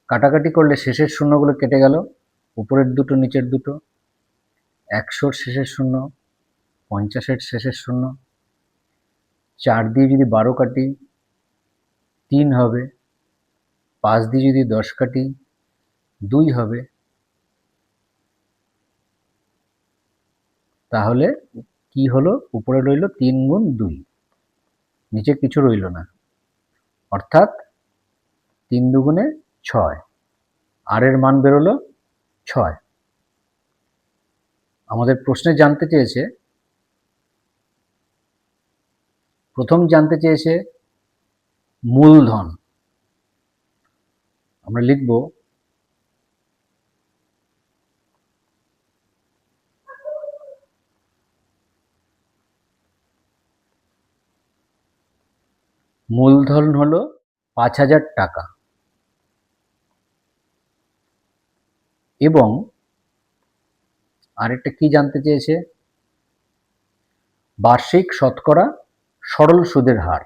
কাটাকাটি করলে শেষের শূন্যগুলো কেটে গেল, উপরের দুটো নিচের দুটো, 100 শেষের শূন্য, 50 শেষের শূন্য, 4 দিয়ে যদি 12 কাটি 3 হবে, 5 দিয়ে যদি 10 কাটি 2 হবে, তাহলে কি হলো? উপরে রইল 3 গুণ 2, নিচে কিছু রইল না, অর্থাৎ 3 দুগুণে 6, আর এর মান বেরোলো 6। আমাদের প্রশ্নে জানতে চেয়েছে, প্রথম জানতে চেয়েছে মূলধন। আমরা লিখব মূলধন হলো 5,000 টাকা, এবং আরেকটা কি জানতে চেয়েছে? বার্ষিক শতকরা সরল সুদের হার।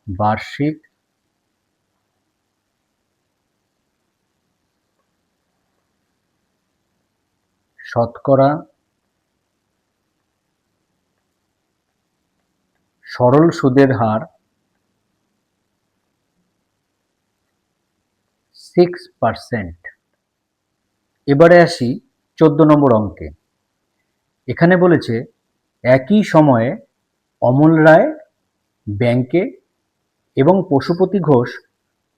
বার্ষিক শতকরা সরল সুদের হার 6%। এবারে আসি 14 নম্বর অঙ্কে। এখানে বলেছে একই সময়ে অমল রায় ব্যাংকে এবং পশুপতি ঘোষ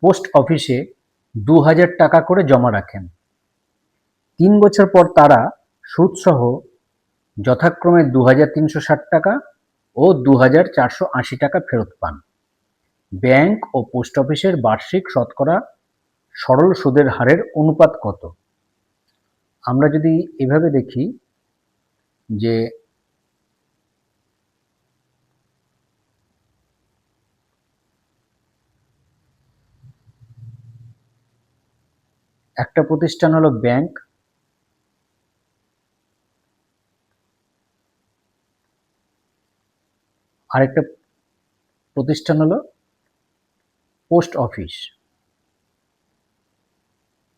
পোস্ট অফিসে 2,000 টাকা করে জমা রাখেন। 3 বছর পর তারা সুদসহ যথাক্রমে 2,360 টাকা ও 2,480 টাকা ফেরত পান। ব্যাংক ও পোস্ট অফিসের বার্ষিক শতকরা সরল সুদের হারের অনুপাত কত? আমরা যদি এভাবে দেখি যে একটা প্রতিষ্ঠান হলো ব্যাংক, আরেকটা প্রতিষ্ঠান হলো পোস্ট অফিস।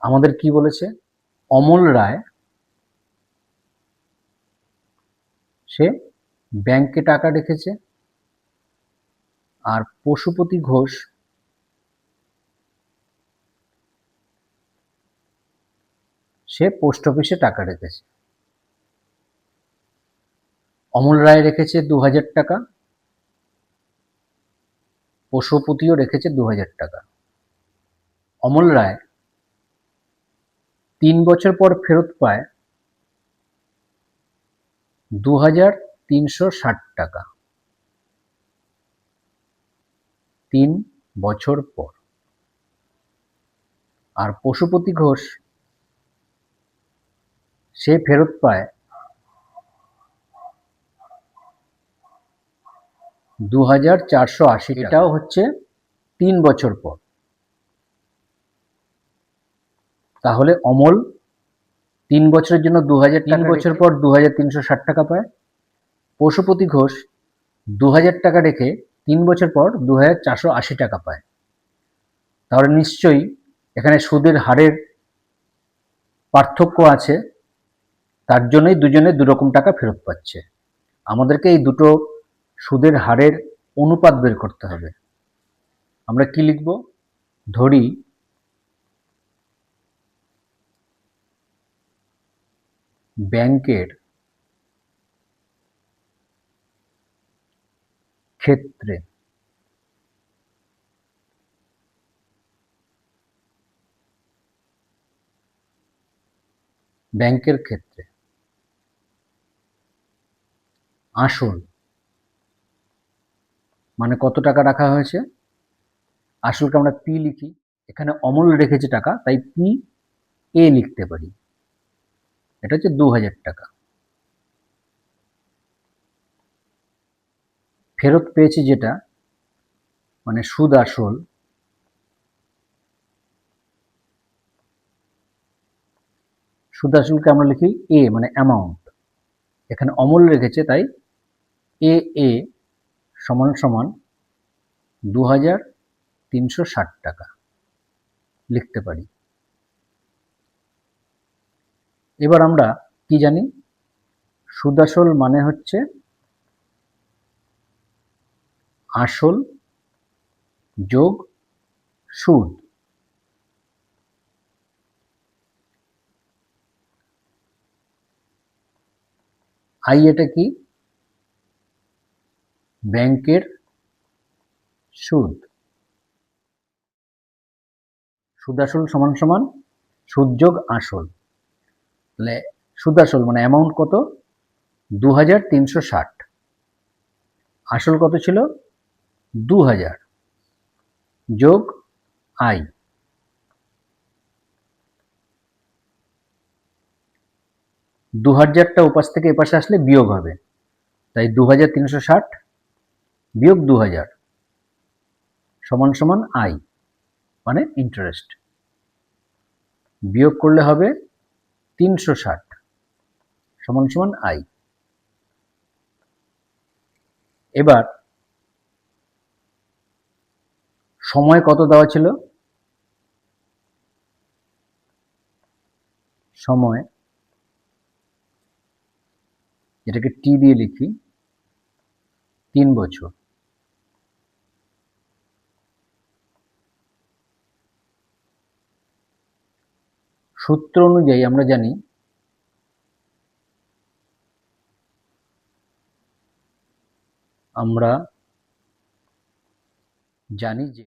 আমাদের কি বলেছে? অমল রায় সে ব্যাংকে টাকা রেখেছে, আর পশুপতি ঘোষ সে পোস্ট অফিসে টাকা রেখেছে। অমল রায় রেখেছে 2,000 টাকা, পশুপতিও রেখেছে 2,000 টাকা। অমল রায় 3 বছর পর ফেরত পায় 2,360 টাকা, 3 বছর পর। আর পশুপতি ঘোষ সে ফেরত পায় 2,480 টাকা, এটাও হচ্ছে 3 বছর পর। তাহলে অমল 3 বছরের জন্য 2,000 টাকা, 3 বছর পর 2,360 টাকা পায়। পশুপতি ঘোষ 2,000 টাকা রেখে 3 বছর পর 2,480 টাকা পায়। তাহলে নিশ্চয়ই এখানে সুদের হারের পার্থক্য আছে, তার জন্যই দুজনে দুরকম টাকা ফেরত পাচ্ছে। আমাদেরকে এই দুটো সুদের হারের অনুপাত বের করতে হবে। আমরা কি লিখব? ধরি ব্যাংকের ক্ষেত্রে ব্যাংকের ক্ষেত্রে আসল মানে কত টাকা রাখা হয়েছে? আসলকে আমরা পি লিখি, এখানে অমল রেখেছে টাকা, তাই পি এ লিখতে পারি। এটা হচ্ছে 2,000 টাকা। ফেরত পেয়েছি যেটা, মানে সুদ আসল, সুদ আসলকে আমরা লিখি এ মানে অ্যামাউন্ট। এখানে অমল রেখেছে তাই এ এ সমান সমান 2,360 টাকা লিখতে পারি। এবার আমরা কি জানি? সুদ আসল মানে হচ্ছে আসল যোগ সুদ। আই এটা কি? ব্যাংকের সুদ। সুদ আসল সমান সমান সুদ যোগ আসল। তাহলে সুদ আসল মানে অ্যামাউন্ট কত? 2360। আসল কত ছিল? 2000 যোগ আই। 2000টা ওপাশ থেকে এপাশে আসলে বিয়োগ হবে, তাই 2360 বিয়োগ 2000 সমান সমান আই মানে ইন্টারেস্ট। বিয়োগ করলে হবে 360 সমান সমান আই। এবার সময় কত দেওয়া ছিল? সময় এটাকে টি দিয়ে লিখি, 3 বছর। সূত্র অনুযায়ী আমরা জানি যে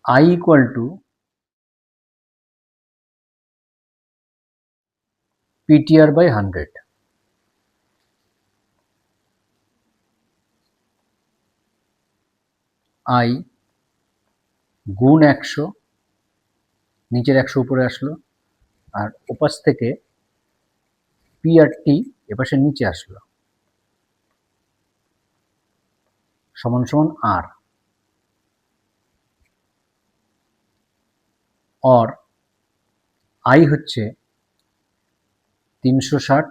I equal to PTR by 100। I গুণ 100, নিচের 100 উপরে আসলো, আর ওপাশ থেকে পি আর টি এপাশে নিচে আসলো, সমান সমান আর। অর আই হচ্ছে 360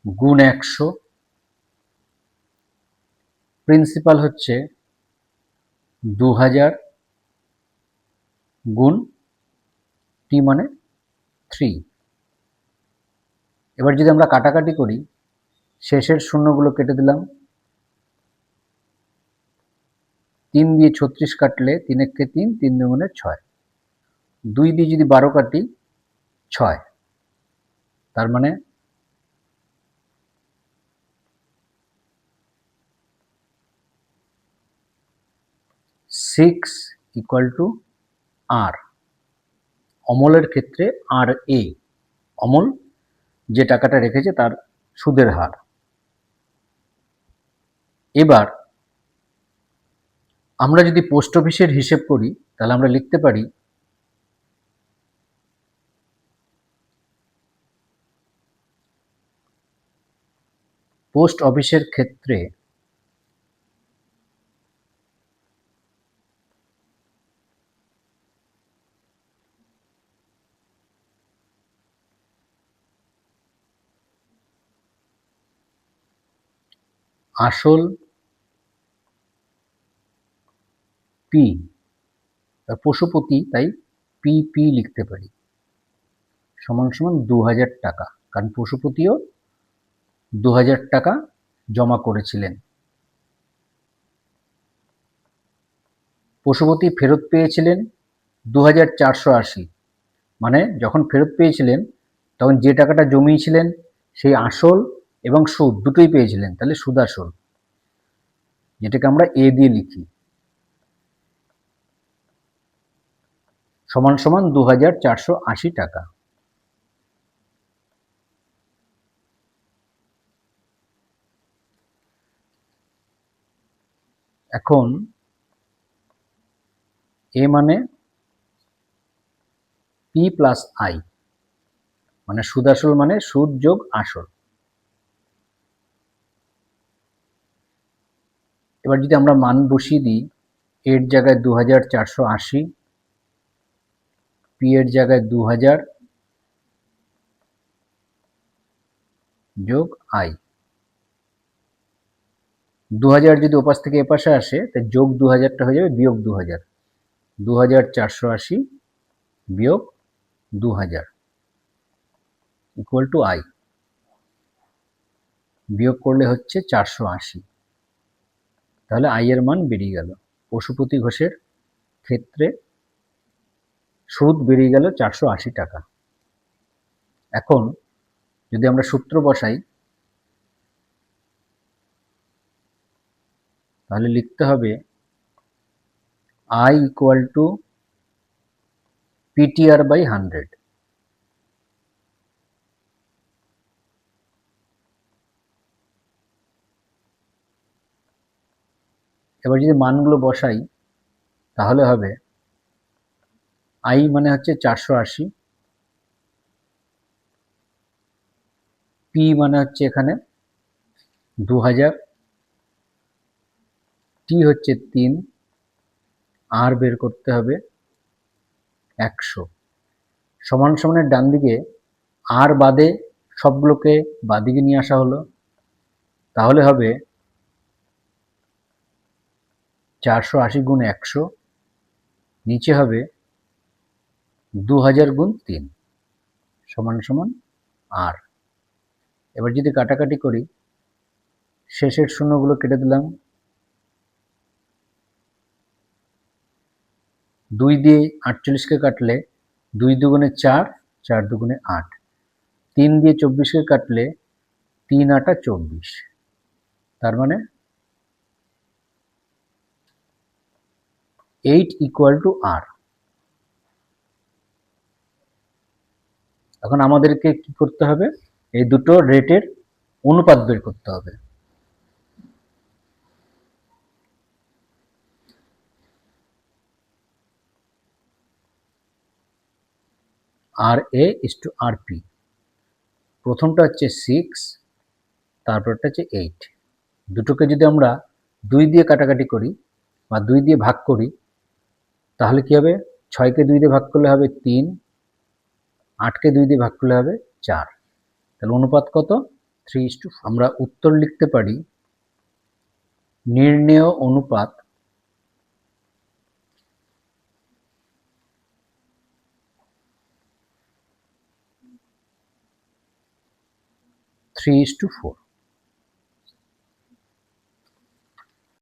গুণ 100, প্রিন্সিপাল হচ্ছে 2000 গুণ টি মানে 3। এবার যদি আমরা কাটাকাটি করি, শেষের শূন্যগুলো কেটে দিলাম, 3 দিয়ে 36 কাটলে 3 একে 3, 3 দুগুণে 6, 2 দিয়ে যদি 12 কাটি 6, তার মানে 6 ইকুয়াল টু আর। অমলের ক্ষেত্রে আর এ, অমল যে টাকাটা রেখেছে তার সুদের হার। এবার আমরা যদি পোস্ট অফিসের হিসেব করি তাহলে আমরা লিখতে পারি পোস্ট অফিসের ক্ষেত্রে আসল পি, পশুপতি তাই পি পি লিখতে পারি, সমান সমান 2000 টাকা, কারণ পশুপতিও 2000 টাকা জমা করেছিলেন। পশুপতি ফেরত পেয়েছিলেন 2480, মানে যখন ফেরত পেয়েছিলেন তখন যে টাকাটা জমিয়েছিলেন সেই আসল এবং সুদ দুটোই পেয়েছিলেন, তাহলে সুদ আসল, যেটাকে আমরা এ দিয়ে লিখি, সমান সমান 2480 টাকা। এখন এ মানে পি প্লাস আই, মানে সুদ আসল মানে সুদ যোগ আসল। এবার যদি আমরা মান বসিয়ে দিই, এর জায়গায় 2480, পি এর জায়গায় 2000 যোগ আই। 2000 যদি ওপাশ থেকে এপাশে আসে তাই যোগ 2000টা হয়ে যাবে বিয়োগ 2000, 2480 বিয়োগ 2000 ইকুয়াল টু আই। বিয়োগ করলে হচ্ছে 480। তাহলে আই এর মান বেরিয়ে গেল। পশুপতি ঘোষের ক্ষেত্রে সুদ বেরিয়ে গেল 480 টাকা। এখন যদি আমরা সূত্র বসাই তাহলে লিখতে হবে I equal to PTR by 100। এবার যদি মানগুলো বসাই তাহলে হবে আই মানে হচ্ছে 480, পি মানে হচ্ছে এখানে 2000, টি হচ্ছে 3, আর বের করতে হবে 100। সমান সমানের ডান দিকে আর বাদে সবগুলোকে বাদিকে নিয়ে আসা হলো, তাহলে হবে 480 গুণ 100, নিচে হবে 2000 গুণ 3 সমান সমান আর। এবার যদি কাটাকাটি করি, শেষের শূন্যগুলো কেটে দিলাম, 2 দিয়ে 48কে কাটলে 2 দুগুণে 4, 4 দুগুণে 8, 3 দিয়ে 24কে কাটলে 3 আটা 24, তার মানে 8 ইকুয়াল টু আর। এখন আমাদেরকে কি করতে হবে, এই দুটো রেটের অনুপাত বের করতে হবে। আর এ ইস টু আর পি। প্রথমটা হচ্ছে 6, তারপরটা হচ্ছে 8। দুটোকে যদি আমরা 2 দিয়ে কাটাকাটি করি বা 2 দিয়ে ভাগ করি তাহলে কি হবে, 6কে 2 দিয়ে ভাগ করলে হবে 3, 8কে 2 দিয়ে ভাগ করলে হবে 4। তাহলে অনুপাত কত, 3:4। আমরা উত্তর লিখতে পারি নির্ণেয় অনুপাত 3:4।